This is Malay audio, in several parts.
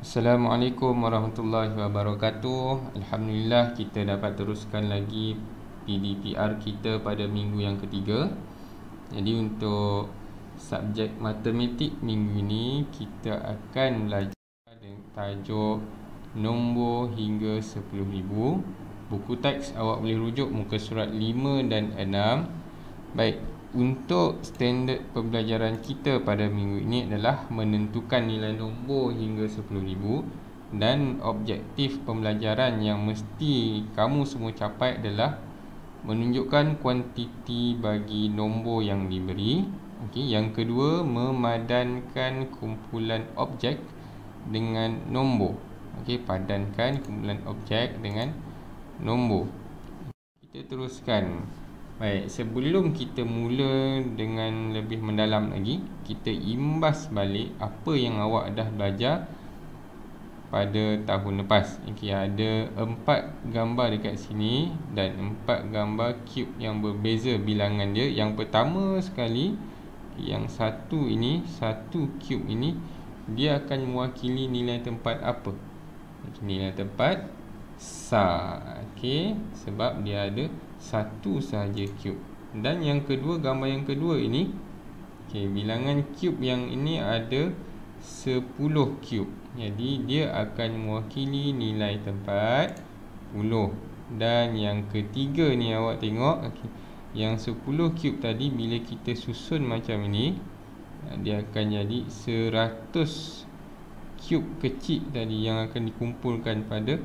Assalamualaikum warahmatullahi wabarakatuh. Alhamdulillah kita dapat teruskan lagi PDPR kita pada minggu yang ketiga. Jadi untuk subjek matematik minggu ini kita akan belajar dengan tajuk nombor hingga 10,000. Buku teks awak boleh rujuk muka surat 5 dan 6. Baik, untuk standard pembelajaran kita pada minggu ini adalah menentukan nilai nombor hingga 10,000, dan objektif pembelajaran yang mesti kamu semua capai adalah menunjukkan kuantiti bagi nombor yang diberi. Yang kedua, memadankan kumpulan objek dengan nombor. Padankan kumpulan objek dengan nombor. Kita teruskan. Baik, sebelum kita mula dengan lebih mendalam lagi, kita imbas balik apa yang awak dah belajar pada tahun lepas. Ada 4 gambar dekat sini dan 4 gambar cube yang berbeza bilangan dia. Yang pertama sekali, yang satu ini, satu cube ini, dia akan mewakili nilai tempat apa? Nilai tempat sar. Sebab dia ada satu sahaja cube. Dan yang kedua, gambar yang kedua ini, bilangan cube yang ini ada 10 cube. Jadi dia akan mewakili nilai tempat 10. Dan yang ketiga ni awak tengok, yang 10 cube tadi bila kita susun macam ini, dia akan jadi 100 cube kecil tadi yang akan dikumpulkan pada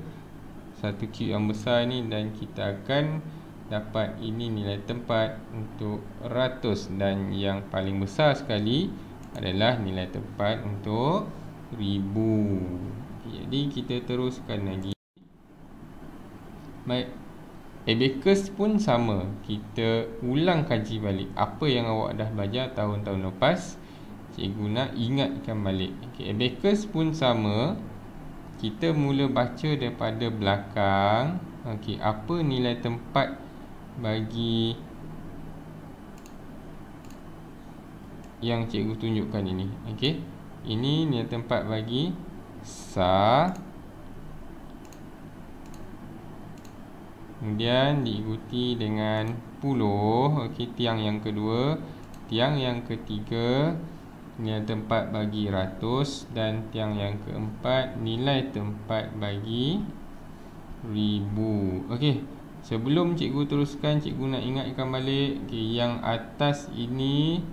satu cube yang besar ni, dan kita akan dapat ini nilai tempat untuk ratus, dan yang paling besar sekali adalah nilai tempat untuk ribu. Jadi kita teruskan lagi. Baik, abacus pun sama. Kita ulang kaji balik apa yang awak dah belajar tahun-tahun lepas. Cikgu nak ingatkan balik. Abacus pun sama. Kita mula baca daripada belakang. Apa nilai tempat bagi yang cikgu tunjukkan ini? Ini nilai tempat bagi sar. Kemudian diikuti dengan puluh. Tiang yang kedua. Tiang yang ketiga, nilai tempat bagi ratus. Dan tiang yang keempat, nilai tempat bagi ribu. Sebelum cikgu teruskan, cikgu nak ingatkan balik, yang atas ini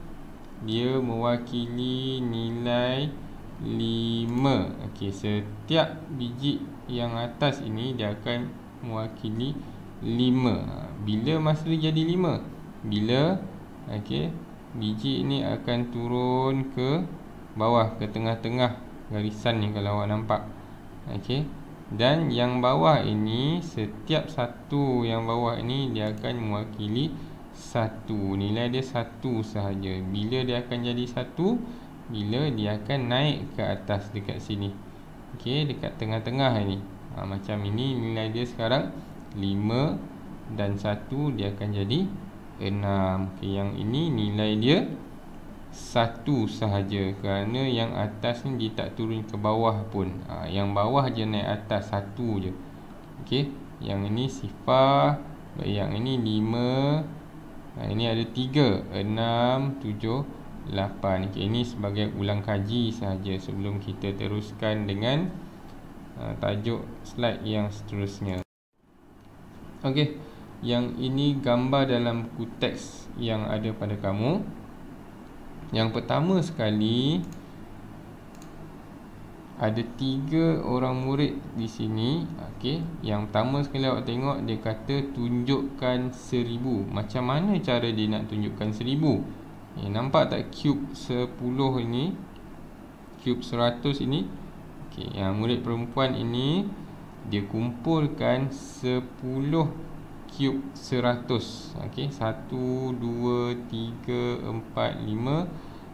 dia mewakili nilai 5. Setiap biji yang atas ini dia akan mewakili 5. Bila masa dia jadi 5? Bila biji ini akan turun ke bawah, ke tengah-tengah garisan ni kalau awak nampak. Dan yang bawah ini, setiap satu yang bawah ini dia akan mewakili 1. Nilai dia 1 sahaja. Bila dia akan jadi 1? Bila dia akan naik ke atas dekat sini. Dekat tengah-tengah ini. Macam ini nilai dia sekarang 5, dan 1 dia akan jadi 6. Yang ini nilai dia 1 sahaja, kerana yang atas ni dia tak turun ke bawah pun. Yang bawah je naik atas 1 je. Yang ini sifar. Yang ini 5. Ini ada 3, 6, 7, 8. Ini sebagai ulang kaji sahaja sebelum kita teruskan dengan tajuk slide yang seterusnya. Yang ini gambar dalam buku teks yang ada pada kamu. Yang pertama sekali, ada 3 orang murid di sini. Yang pertama sekali awak tengok, dia kata tunjukkan 1000. Macam mana cara dia nak tunjukkan 1000? Nampak tak cube 10 ini, cube 100 ini? Yang murid perempuan ini, dia kumpulkan 10 cube 100. 1, 2, 3, 4, 5,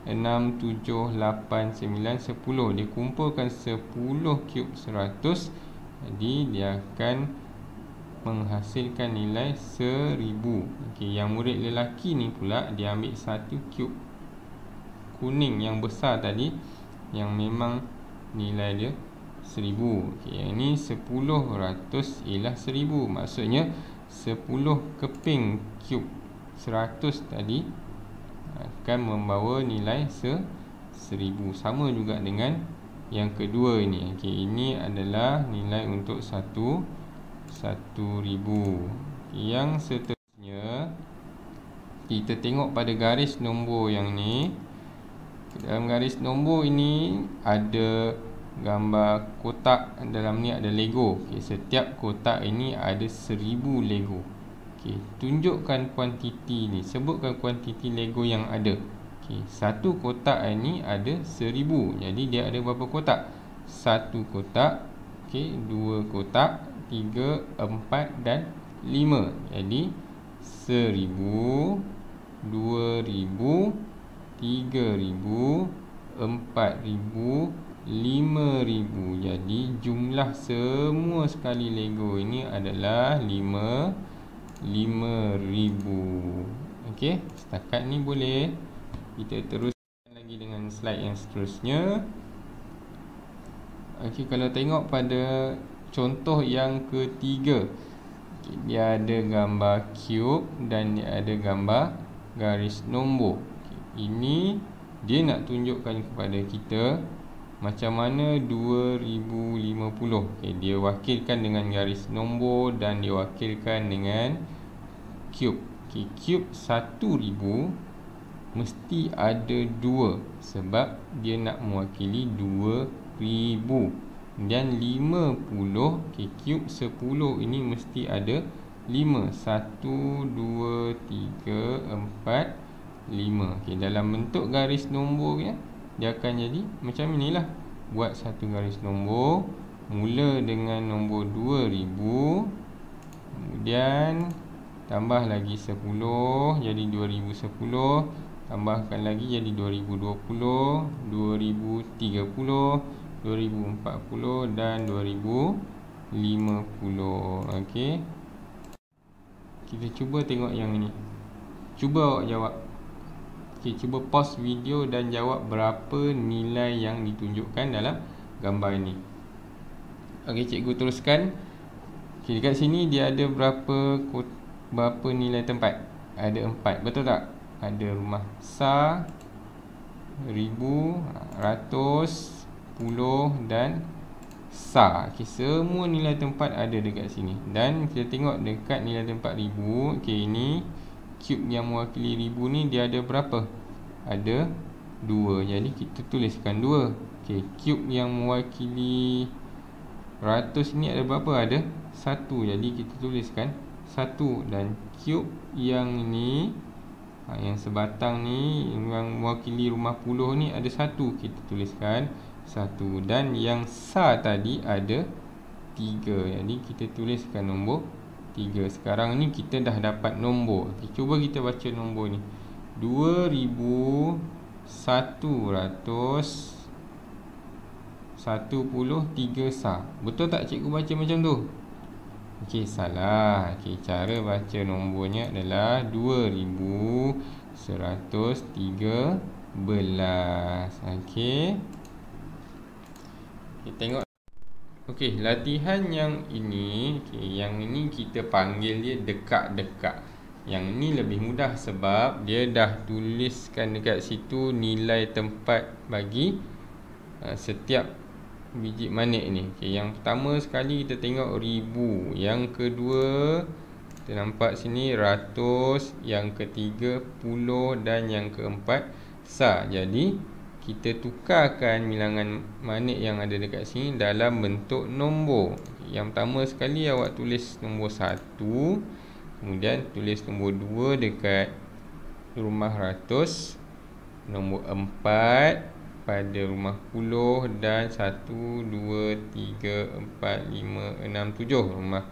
6, 7, 8, 9, 10. Dia kumpulkan 10 cube 100. Jadi dia akan menghasilkan nilai 1000. Yang murid lelaki ni pula, dia ambil 1 cube kuning yang besar tadi, yang memang nilai dia 1000. Okay, yang ni 10 ratus ialah 1000. Maksudnya 10 keping cube 100 tadi akan membawa nilai 1000. Sama juga dengan yang kedua ini. Okay, ini adalah nilai untuk 1000. Yang seterusnya, kita tengok pada garis nombor yang ni. Dalam garis nombor ini ada gambar kotak, dalam ni ada Lego. Okay, setiap kotak ini ada 1000 Lego. Okay, tunjukkan kuantiti ni, sebutkan kuantiti Lego yang ada. Okay, satu kotak ini ada 1000. Jadi dia ada berapa kotak? Satu kotak, okay, dua kotak, 3, 4 dan 5. Jadi 1000, 2000, 3000, 4000, 5000. Jadi jumlah semua sekali Lego ini adalah 5000. Okey, setakat ni boleh. Kita teruskan lagi dengan slide yang seterusnya. Okey, kalau tengok pada contoh yang ketiga, okay, dia ada gambar cube dan dia ada gambar garis nombor. Okay, ini dia nak tunjukkan kepada kita macam mana 2050. Okay, dia wakilkan dengan garis nombor dan dia wakilkan dengan cube. Okay, cube 1000 mesti ada 2 sebab dia nak mewakili 2000. Dan 50, okay, cube 10 ini mesti ada 5. 1, 2, 3, 4, 5. Okay, dalam bentuk garis nombor ya, dia akan jadi macam inilah. Buat satu garis nombor, mula dengan nombor 2000, kemudian tambah lagi 10 jadi 2010, tambahkan lagi jadi 2020, 2030, 2040 dan 2050. Okey, kita cuba tengok yang ini. Cuba awak jawab. Okey, cuba pause video dan jawab berapa nilai yang ditunjukkan dalam gambar ini. Okey, cikgu teruskan. Okey, dekat sini dia ada berapa nilai tempat? Ada 4, betul tak? Ada rumah sa, 1000, 100, 10 dan sa. Okay, semua nilai tempat ada dekat sini. Dan kita tengok dekat nilai tempat 1000. Okay, ini cube yang mewakili 1000 ni dia ada berapa? Ada 2. Jadi kita tuliskan 2. Okay, cube yang mewakili 100 ni ada berapa? Ada 1. Jadi kita tuliskan 1. Dan cube yang ni, yang sebatang ni, yang mewakili rumah 10 ni ada 1. Kita tuliskan 1. Dan yang sa tadi ada 3. Jadi kita tuliskan nombor 3. Sekarang ni kita dah dapat nombor. Okay, cuba kita baca nombor ni. 2113 sa. Betul tak cikgu baca macam tu? Okey, salah. Okey, cara baca nombornya adalah 2113. Okey. Kita tengok. Okey, latihan yang ini, yang ini kita panggil dia dekat-dekat. Yang ni lebih mudah sebab dia dah tuliskan dekat situ nilai tempat bagi setiap biji manik ni. Okey, yang pertama sekali kita tengok 1000, yang kedua kita nampak sini 100, yang ketiga 10 dan yang keempat sa. Jadi kita tukarkan bilangan manik yang ada dekat sini dalam bentuk nombor. Yang pertama sekali awak tulis nombor 1, kemudian tulis nombor 2 dekat rumah 100, nombor 4 pada rumah 10 dan 1, 2, 3, 4, 5, 6, 7. Rumah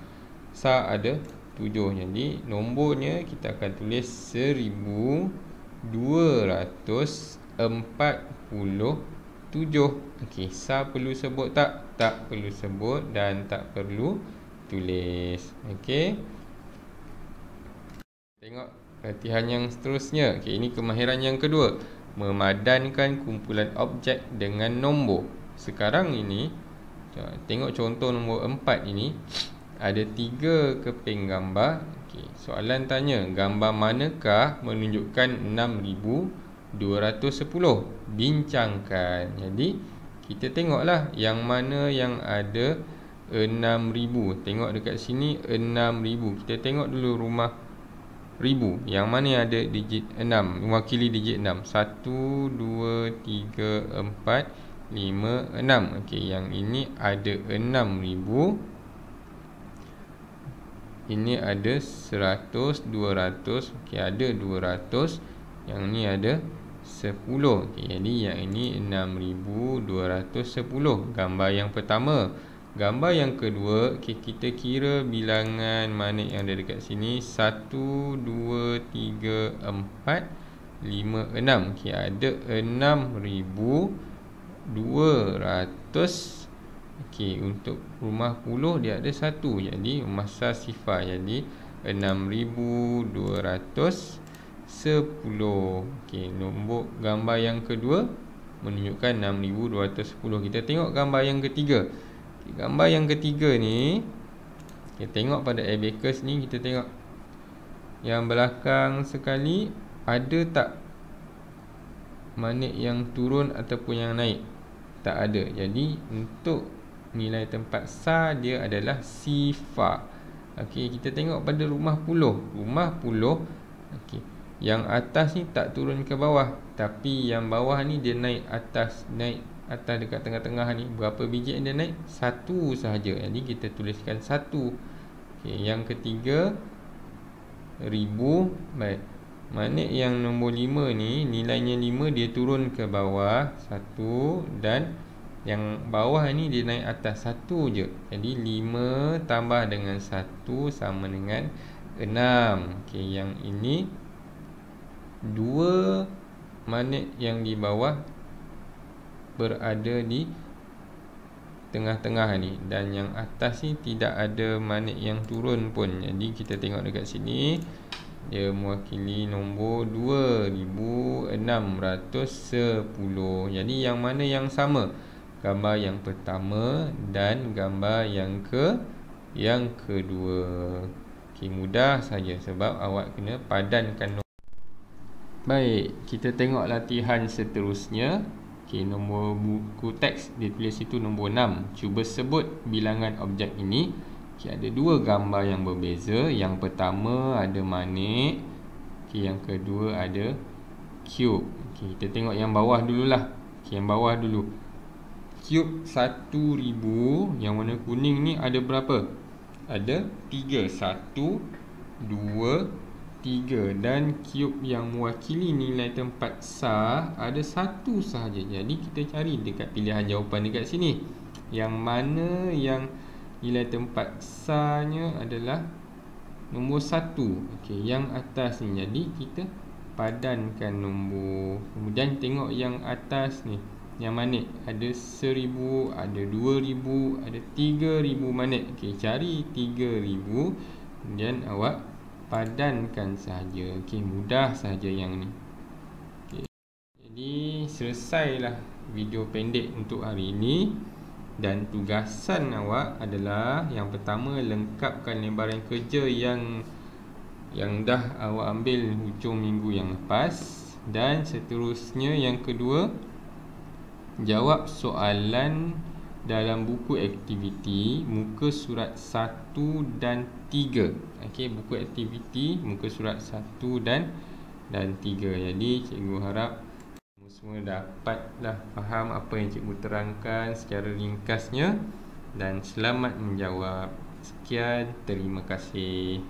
sa ada 7. Jadi nombornya kita akan tulis 1247. Okey, sa perlu sebut tak? Tak perlu sebut dan tak perlu tulis. Okey. Tengok latihan yang seterusnya. Okey, ini kemahiran yang kedua. Memadankan kumpulan objek dengan nombor. Sekarang ini Tengok contoh nombor 4 ini. Ada 3 keping gambar. Okey, soalan tanya, gambar manakah menunjukkan 6210? Bincangkan. Jadi kita tengoklah yang mana yang ada 6000. Tengok dekat sini 6000. Kita tengok dulu rumah ribu. Yang mana yang ada digit 6, mewakili digit 6. 1, 2, 3, 4, 5, 6. Okey, yang ini ada 6000. Ini ada 100, 200. Okey, ada 200. Yang ni ada 10. Okey, jadi yang ini 6210. Gambar yang pertama. Gambar yang kedua, okay, kita kira bilangan manik yang ada dekat sini. 1, 2, 3, 4, 5, 6. Okay, ada 6200. Okay, untuk rumah puluh dia ada 1. Jadi masa sifar. Jadi 6210. Okay, nombor gambar yang kedua menunjukkan 6210. Kita tengok gambar yang ketiga. Gambar yang ketiga ni, kita tengok pada abacus ni, kita tengok yang belakang sekali ada tak manik yang turun ataupun yang naik? Tak ada. Jadi untuk nilai tempat sah dia adalah sifar. Okey, kita tengok pada rumah puluh. Rumah puluh, okey, yang atas ni tak turun ke bawah, tapi yang bawah ni dia naik atas, dekat tengah-tengah ni. Berapa biji yang dia naik? 1 sahaja. Jadi kita tuliskan 1. Okey, yang ketiga 1000. Baik. Manik yang nombor 5 ni nilainya 5, dia turun ke bawah 1, dan yang bawah ni dia naik atas 1 je. Jadi 5 tambah dengan 1 sama dengan 6. Okey, yang ini 2 manik yang di bawah berada di tengah-tengah ni, dan yang atas ni tidak ada manik yang turun pun. Jadi kita tengok dekat sini, dia mewakili nombor 2610. Jadi yang mana yang sama? Gambar yang pertama dan gambar yang kedua. Okey, mudah saja sebab awak kena padankan. Baik, kita tengok latihan seterusnya. Okey, nombor buku teks dia tulis itu nombor 6. Cuba sebut bilangan objek ini. Okey, ada 2 gambar yang berbeza. Yang pertama ada manik. Okey, yang kedua ada cube. Okey, kita tengok yang bawah dululah. Okey, yang bawah dulu. Cube 1000, yang warna kuning ni ada berapa? Ada 3. 1, 2, 3. Dan cube yang mewakili nilai tempat sah ada 1 sahaja. Jadi kita cari dekat pilihan jawapan dekat sini, yang mana yang nilai tempat sahnya adalah nombor 1. Okey, yang atas ni. Jadi kita padankan nombor. Kemudian tengok yang atas ni, yang manik ada 1000, ada 2000, ada 3000 manik. Okey, cari 3000, kemudian awak padankan sahaja. Okey, mudah sahaja yang ni. Okey, jadi selesailah video pendek untuk hari ini. Dan tugasan awak adalah, yang pertama, lengkapkan lembaran kerja yang dah awak ambil hujung minggu yang lepas. Dan seterusnya yang kedua, jawab soalan dalam buku aktiviti muka surat 1 dan 3. Okey, buku aktiviti muka surat 1 dan 3. Jadi cikgu harap semua dapatlah faham apa yang cikgu terangkan secara ringkasnya, dan selamat menjawab. Sekian, terima kasih.